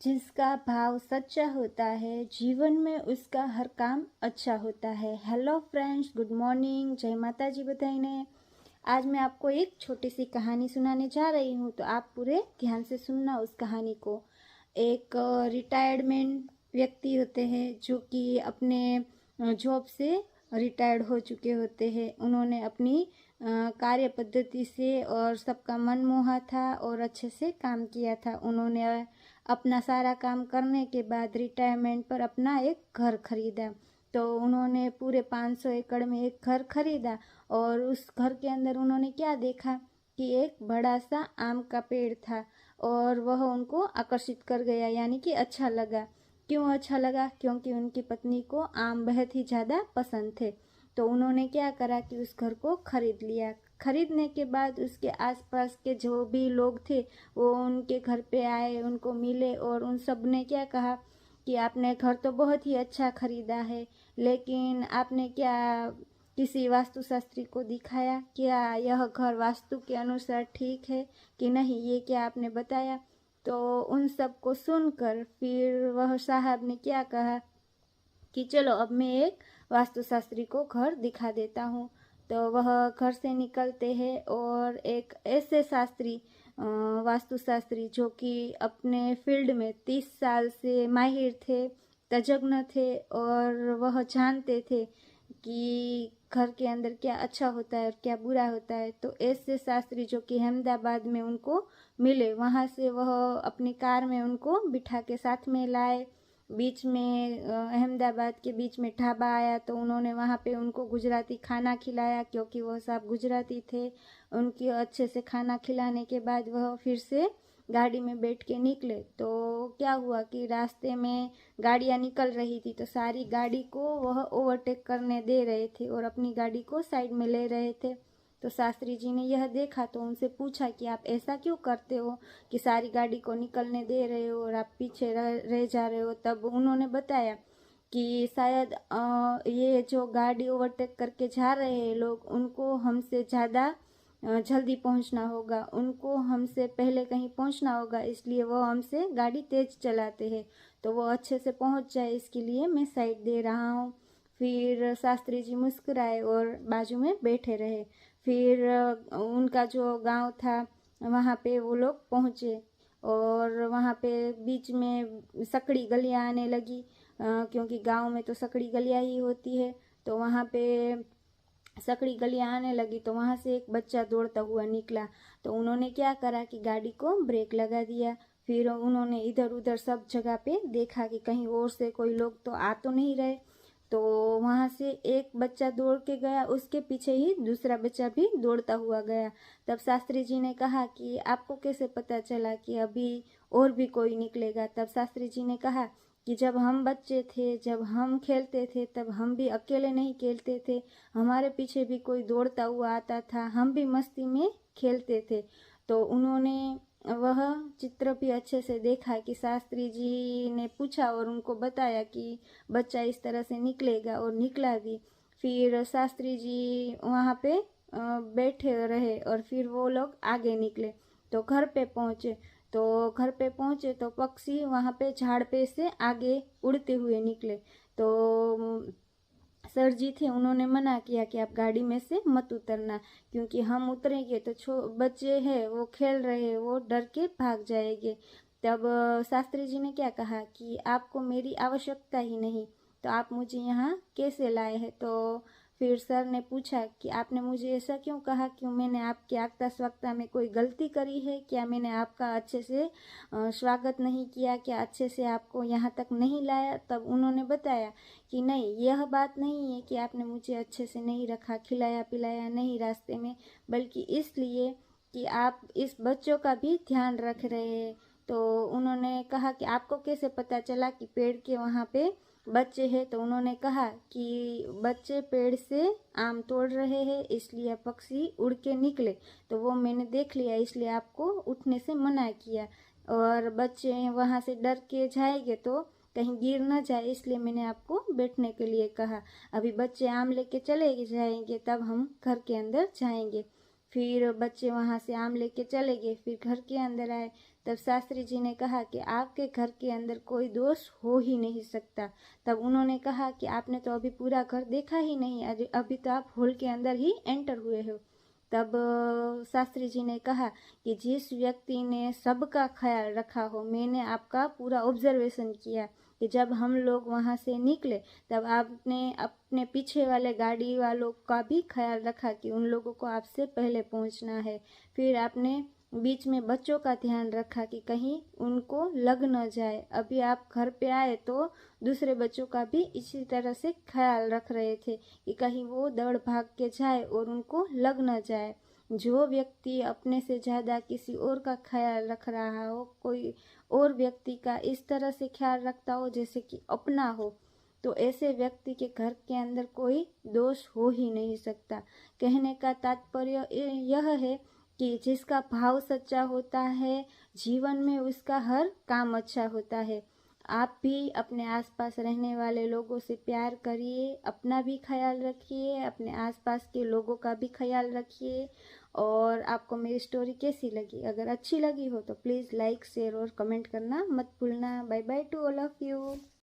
जिसका भाव सच्चा होता है जीवन में उसका हर काम अच्छा होता है। हेलो फ्रेंड्स, गुड मॉर्निंग, जय माता जी बधाईने। आज मैं आपको एक छोटी सी कहानी सुनाने जा रही हूँ, तो आप पूरे ध्यान से सुनना उस कहानी को। एक रिटायर्डमेंट व्यक्ति होते हैं जो कि अपने जॉब से रिटायर्ड हो चुके होते हैं। उन्होंने अपनी कार्य पद्धति से और सबका मन मोहा था और अच्छे से काम किया था। उन्होंने अपना सारा काम करने के बाद रिटायरमेंट पर अपना एक घर खरीदा। तो उन्होंने पूरे 500 एकड़ में एक घर खरीदा और उस घर के अंदर उन्होंने क्या देखा कि एक बड़ा सा आम का पेड़ था और वह उनको आकर्षित कर गया, यानी कि अच्छा लगा। क्यों अच्छा लगा? क्योंकि उनकी पत्नी को आम बेहद ही ज़्यादा पसंद थे। तो उन्होंने क्या करा कि उस घर को खरीद लिया। खरीदने के बाद उसके आसपास के जो भी लोग थे वो उनके घर पे आए, उनको मिले और उन सब ने क्या कहा कि आपने घर तो बहुत ही अच्छा खरीदा है, लेकिन आपने क्या किसी वास्तुशास्त्री को दिखाया? क्या यह घर वास्तु के अनुसार ठीक है कि नहीं, ये क्या आपने बताया? तो उन सब को सुनकर फिर वह साहब ने क्या कहा कि चलो अब मैं एक वास्तुशास्त्री को घर दिखा देता हूँ। तो वह घर से निकलते हैं और एक ऐसे शास्त्री वास्तुशास्त्री जो कि अपने फील्ड में 30 साल से माहिर थे, तज्ञ थे और वह जानते थे कि घर के अंदर क्या अच्छा होता है और क्या बुरा होता है। तो ऐसे शास्त्री जो कि अहमदाबाद में उनको मिले, वहाँ से वह अपनी कार में उनको बिठा के साथ में लाए। बीच में अहमदाबाद के बीच में ढाबा आया तो उन्होंने वहाँ पे उनको गुजराती खाना खिलाया, क्योंकि वह सब गुजराती थे। उनकी अच्छे से खाना खिलाने के बाद वह फिर से गाड़ी में बैठ के निकले। तो क्या हुआ कि रास्ते में गाड़ियाँ निकल रही थी तो सारी गाड़ी को वह ओवरटेक करने दे रहे थे और अपनी गाड़ी को साइड में ले रहे थे। तो शास्त्री जी ने यह देखा तो उनसे पूछा कि आप ऐसा क्यों करते हो कि सारी गाड़ी को निकलने दे रहे हो और आप पीछे रह जा रहे हो? तब उन्होंने बताया कि शायद ये जो गाड़ी ओवरटेक करके जा रहे हैं लोग, उनको हमसे ज़्यादा जल्दी पहुंचना होगा, उनको हमसे पहले कहीं पहुंचना होगा, इसलिए वो हमसे गाड़ी तेज चलाते हैं। तो वो अच्छे से पहुंच जाए इसके लिए मैं साइड दे रहा हूँ। फिर शास्त्री जी मुस्कुराए और बाजू में बैठे रहे। फिर उनका जो गांव था वहाँ पे वो लोग पहुँचे और वहाँ पे बीच में सकड़ी गलियाँ आने लगी, क्योंकि गांव में तो सकड़ी गलियाँ ही होती है। तो वहाँ पे सकड़ी गलियाँ आने लगी तो वहाँ से एक बच्चा दौड़ता हुआ निकला। तो उन्होंने क्या करा कि गाड़ी को ब्रेक लगा दिया। फिर उन्होंने इधर उधर सब जगह पे देखा कि कहीं और से कोई लोग तो आ तो नहीं रहे। तो वहाँ से एक बच्चा दौड़ के गया, उसके पीछे ही दूसरा बच्चा भी दौड़ता हुआ गया। तब शास्त्री जी ने कहा कि आपको कैसे पता चला कि अभी और भी कोई निकलेगा? तब शास्त्री जी ने कहा कि जब हम बच्चे थे, जब हम खेलते थे, तब हम भी अकेले नहीं खेलते थे, हमारे पीछे भी कोई दौड़ता हुआ आता था, हम भी मस्ती में खेलते थे। तो उन्होंने वह चित्र भी अच्छे से देखा कि शास्त्री जी ने पूछा और उनको बताया कि बच्चा इस तरह से निकलेगा और निकला भी। फिर शास्त्री जी वहाँ पे बैठे रहे और फिर वो लोग आगे निकले। तो घर पे पहुँचे। तो घर पे पहुँचे तो पक्षी वहाँ पे झाड़ पे से आगे उड़ते हुए निकले। तो सर जी थे, उन्होंने मना किया कि आप गाड़ी में से मत उतरना, क्योंकि हम उतरेंगे तो बच्चे हैं वो खेल रहे हैं, वो डर के भाग जाएंगे। तब शास्त्री जी ने क्या कहा कि आपको मेरी आवश्यकता ही नहीं, तो आप मुझे यहाँ कैसे लाए हैं? तो फिर सर ने पूछा कि आपने मुझे ऐसा क्यों कहा? क्यों मैंने आपके आगता स्वागता में कोई गलती करी है? क्या मैंने आपका अच्छे से स्वागत नहीं किया? क्या अच्छे से आपको यहाँ तक नहीं लाया? तब उन्होंने बताया कि नहीं, यह बात नहीं है कि आपने मुझे अच्छे से नहीं रखा, खिलाया पिलाया नहीं रास्ते में, बल्कि इसलिए कि आप इस बच्चों का भी ध्यान रख रहे हैं। तो उन्होंने कहा कि आपको कैसे पता चला कि पेड़ के वहाँ पे बच्चे हैं? तो उन्होंने कहा कि बच्चे पेड़ से आम तोड़ रहे हैं, इसलिए पक्षी उड़ के निकले, तो वो मैंने देख लिया, इसलिए आपको उठने से मना किया। और बच्चे वहाँ से डर के जाएंगे तो कहीं गिर ना जाए, इसलिए मैंने आपको बैठने के लिए कहा। अभी बच्चे आम लेके चले जाएंगे, तब हम घर के अंदर जाएंगे। फिर बच्चे वहाँ से आम लेके चले गए। फिर घर के अंदर आए तब शास्त्री जी ने कहा कि आपके घर के अंदर कोई दोष हो ही नहीं सकता। तब उन्होंने कहा कि आपने तो अभी पूरा घर देखा ही नहीं, अभी तो आप हॉल के अंदर ही एंटर हुए हो। तब शास्त्री जी ने कहा कि जिस व्यक्ति ने सबका ख्याल रखा हो, मैंने आपका पूरा ऑब्जर्वेशन किया कि जब हम लोग वहाँ से निकले तब आपने अपने पीछे वाले गाड़ी वालों का भी ख्याल रखा कि उन लोगों को आपसे पहले पहुँचना है। फिर आपने बीच में बच्चों का ध्यान रखा कि कहीं उनको लग न जाए। अभी आप घर पे आए तो दूसरे बच्चों का भी इसी तरह से ख्याल रख रहे थे कि कहीं वो दौड़ भाग के जाए और उनको लग न जाए। जो व्यक्ति अपने से ज़्यादा किसी और का ख्याल रख रहा हो, कोई और व्यक्ति का इस तरह से ख्याल रखता हो जैसे कि अपना हो, तो ऐसे व्यक्ति के घर के अंदर कोई दोष हो ही नहीं सकता। कहने का तात्पर्य यह है कि जिसका भाव सच्चा होता है, जीवन में उसका हर काम अच्छा होता है। आप भी अपने आसपास रहने वाले लोगों से प्यार करिए, अपना भी ख्याल रखिए, अपने आसपास के लोगों का भी ख्याल रखिए। और आपको मेरी स्टोरी कैसी लगी? अगर अच्छी लगी हो तो प्लीज़ लाइक, शेयर और कमेंट करना मत भूलना। Bye bye to all of you.